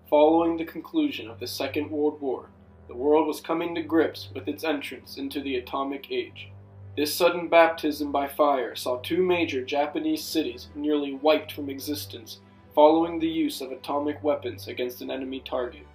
Following the conclusion of the Second World War, the world was coming to grips with its entrance into the atomic age. This sudden baptism by fire saw two major Japanese cities nearly wiped from existence following the use of atomic weapons against an enemy target.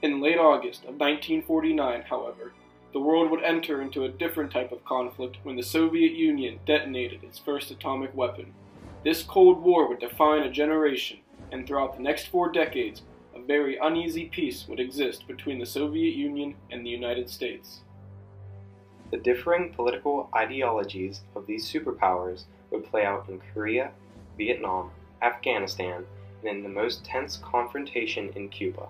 In late August of 1949, however, the world would enter into a different type of conflict when the Soviet Union detonated its first atomic weapon. This Cold War would define a generation, and throughout the next 4 decades, a very uneasy peace would exist between the Soviet Union and the United States. The differing political ideologies of these superpowers would play out in Korea, Vietnam, Afghanistan, and in the most tense confrontation in Cuba.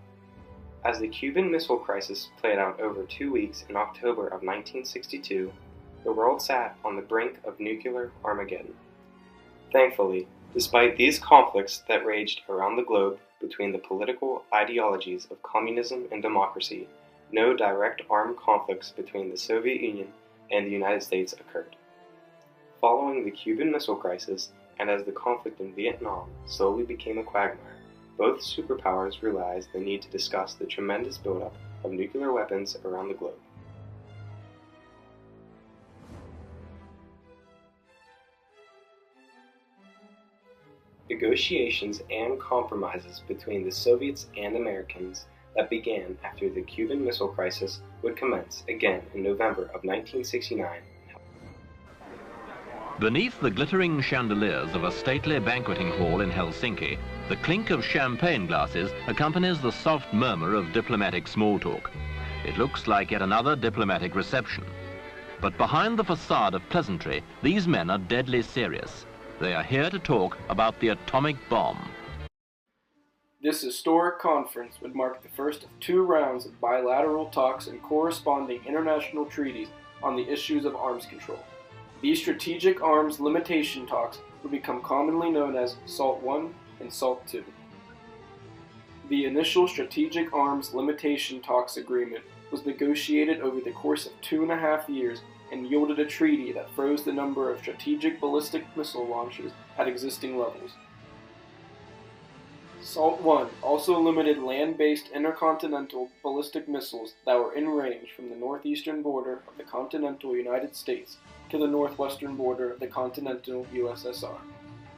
As the Cuban Missile Crisis played out over 2 weeks in October of 1962, the world sat on the brink of nuclear Armageddon. Thankfully, despite these conflicts that raged around the globe between the political ideologies of communism and democracy, no direct armed conflicts between the Soviet Union and the United States occurred. Following the Cuban Missile Crisis, and as the conflict in Vietnam slowly became a quagmire, both superpowers realized the need to discuss the tremendous buildup of nuclear weapons around the globe. Negotiations and compromises between the Soviets and Americans that began after the Cuban Missile Crisis would commence again in November of 1969. Beneath the glittering chandeliers of a stately banqueting hall in Helsinki, the clink of champagne glasses accompanies the soft murmur of diplomatic small talk. It looks like yet another diplomatic reception. But behind the facade of pleasantry, these men are deadly serious. They are here to talk about the atomic bomb. This historic conference would mark the first of 2 rounds of bilateral talks and corresponding international treaties on the issues of arms control. These strategic arms limitation talks would become commonly known as SALT I and SALT II. The initial Strategic Arms Limitation Talks Agreement was negotiated over the course of 2.5 years and yielded a treaty that froze the number of strategic ballistic missile launches at existing levels. SALT I also limited land-based intercontinental ballistic missiles that were in range from the northeastern border of the continental United States to the northwestern border of the continental USSR.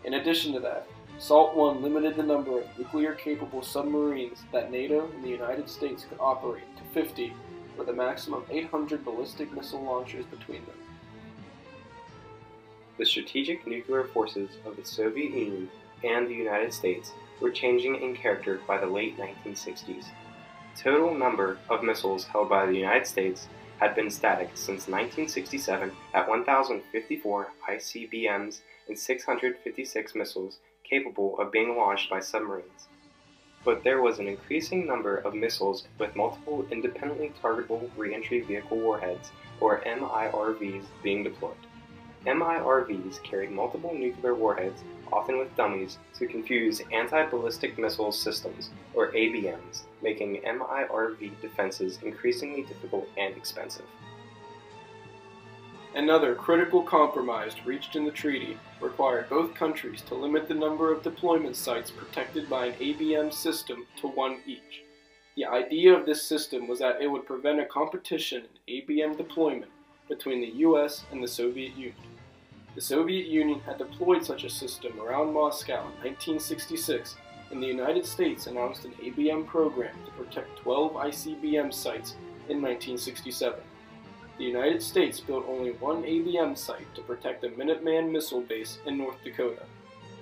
In addition to that, SALT I limited the number of nuclear-capable submarines that NATO and the United States could operate to 50, with a maximum of 800 ballistic missile launchers between them. The strategic nuclear forces of the Soviet Union and the United States were changing in character by the late 1960s. The total number of missiles held by the United States had been static since 1967 at 1,054 ICBMs and 656 missiles capable of being launched by submarines. But there was an increasing number of missiles with multiple independently targetable reentry vehicle warheads, or MIRVs, being deployed. MIRVs carried multiple nuclear warheads, often with dummies, to confuse anti-ballistic missile systems, or ABMs, making MIRV defenses increasingly difficult and expensive. Another critical compromise reached in the treaty required both countries to limit the number of deployment sites protected by an ABM system to 1 each. The idea of this system was that it would prevent a competition in ABM deployment between the US and the Soviet Union. The Soviet Union had deployed such a system around Moscow in 1966, and the United States announced an ABM program to protect 12 ICBM sites in 1967. The United States built only 1 ABM site to protect the Minuteman missile base in North Dakota.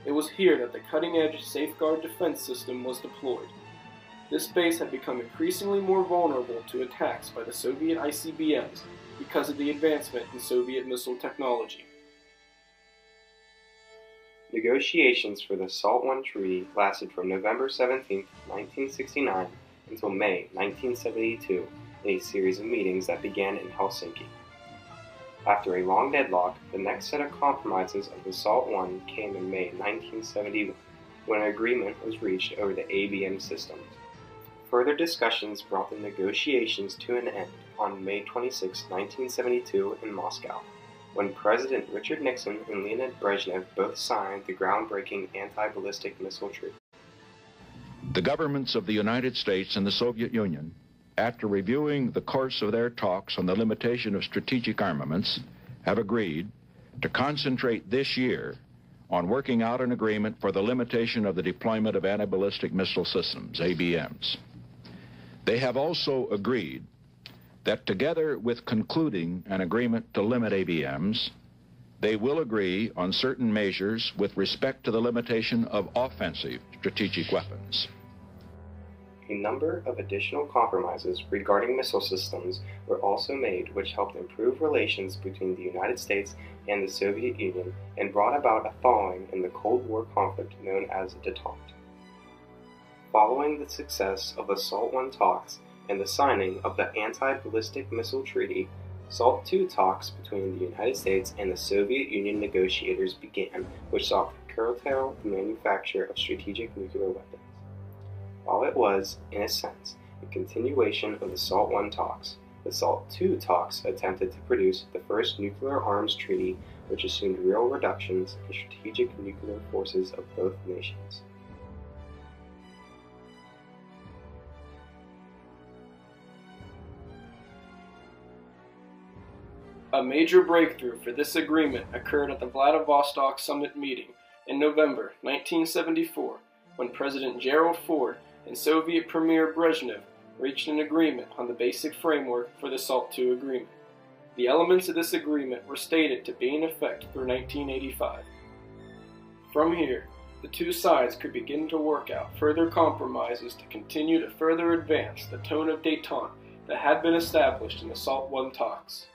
It was here that the cutting-edge Safeguard defense system was deployed. This base had become increasingly more vulnerable to attacks by the Soviet ICBMs because of the advancement in Soviet missile technology. Negotiations for the SALT I Treaty lasted from November 17, 1969 until May 1972 in a series of meetings that began in Helsinki. After a long deadlock, the next set of compromises of the SALT I came in May 1971, when an agreement was reached over the ABM systems. Further discussions brought the negotiations to an end on May 26, 1972 in Moscow, when President Richard Nixon and Leonid Brezhnev both signed the groundbreaking anti-ballistic missile treaty. The governments of the United States and the Soviet Union, after reviewing the course of their talks on the limitation of strategic armaments, have agreed to concentrate this year on working out an agreement for the limitation of the deployment of anti-ballistic missile systems, ABMs. They have also agreed that together with concluding an agreement to limit ABMs, they will agree on certain measures with respect to the limitation of offensive strategic weapons. A number of additional compromises regarding missile systems were also made, which helped improve relations between the United States and the Soviet Union and brought about a thawing in the Cold War conflict known as détente. Following the success of the SALT I talks and the signing of the Anti-Ballistic Missile Treaty, SALT II talks between the United States and the Soviet Union negotiators began, which sought to curtail the manufacture of strategic nuclear weapons. While it was, in a sense, a continuation of the SALT I talks, the SALT II talks attempted to produce the first nuclear arms treaty which assumed real reductions in strategic nuclear forces of both nations. A major breakthrough for this agreement occurred at the Vladivostok Summit meeting in November 1974, when President Gerald Ford and Soviet Premier Brezhnev reached an agreement on the basic framework for the SALT II agreement. The elements of this agreement were stated to be in effect through 1985. From here, the two sides could begin to work out further compromises to continue to further advance the tone of détente that had been established in the SALT I talks.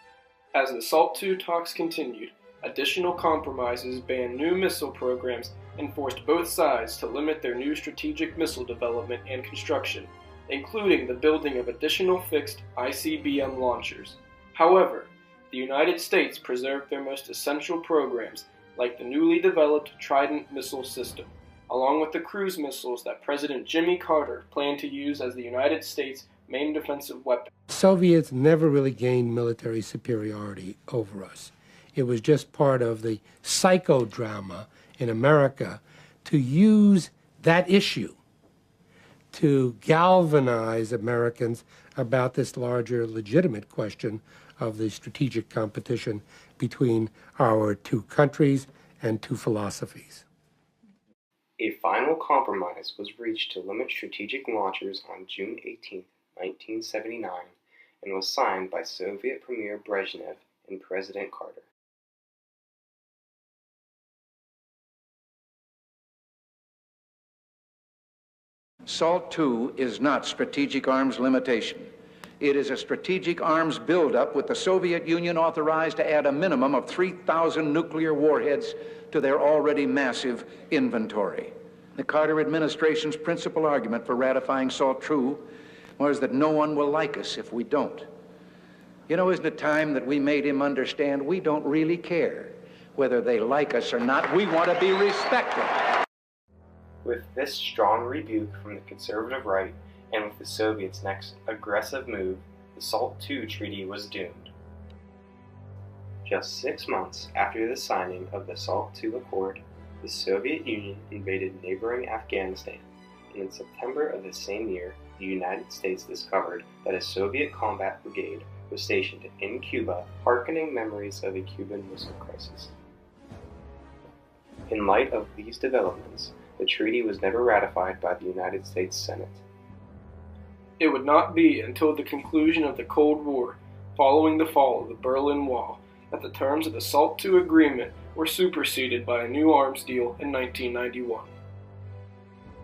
As the SALT II talks continued, additional compromises banned new missile programs and forced both sides to limit their new strategic missile development and construction, including the building of additional fixed ICBM launchers. However, the United States preserved their most essential programs, like the newly developed Trident missile system, along with the cruise missiles that President Jimmy Carter planned to use as the United States' main defensive weapon. Soviets never really gained military superiority over us. It was just part of the psychodrama in America to use that issue to galvanize Americans about this larger legitimate question of the strategic competition between our two countries and two philosophies. A final compromise was reached to limit strategic launchers on June 18, 1979, and was signed by Soviet Premier Brezhnev and President Carter. SALT II is not strategic arms limitation. It is a strategic arms buildup with the Soviet Union authorized to add a minimum of 3,000 nuclear warheads to their already massive inventory. The Carter administration's principal argument for ratifying SALT II was that no one will like us if we don't. You know, isn't it time that we made him understand we don't really care whether they like us or not? We want to be respected. With this strong rebuke from the conservative right, and with the Soviets' next aggressive move, the SALT II treaty was doomed. Just 6 months after the signing of the SALT II Accord, the Soviet Union invaded neighboring Afghanistan, and in September of the same year, the United States discovered that a Soviet combat brigade was stationed in Cuba, hearkening memories of a Cuban Missile Crisis. In light of these developments, the treaty was never ratified by the United States Senate. It would not be until the conclusion of the Cold War, following the fall of the Berlin Wall, that the terms of the SALT II agreement were superseded by a new arms deal in 1991.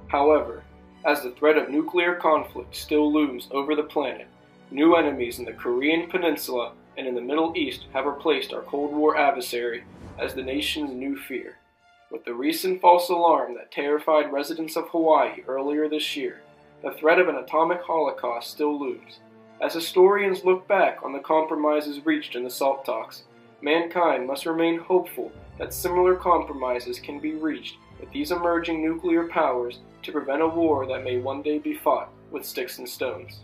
However, as the threat of nuclear conflict still looms over the planet, new enemies in the Korean Peninsula and in the Middle East have replaced our Cold War adversary as the nation's new fear. With the recent false alarm that terrified residents of Hawaii earlier this year, the threat of an atomic holocaust still looms. As historians look back on the compromises reached in the SALT talks, mankind must remain hopeful that similar compromises can be reached with these emerging nuclear powers to prevent a war that may one day be fought with sticks and stones.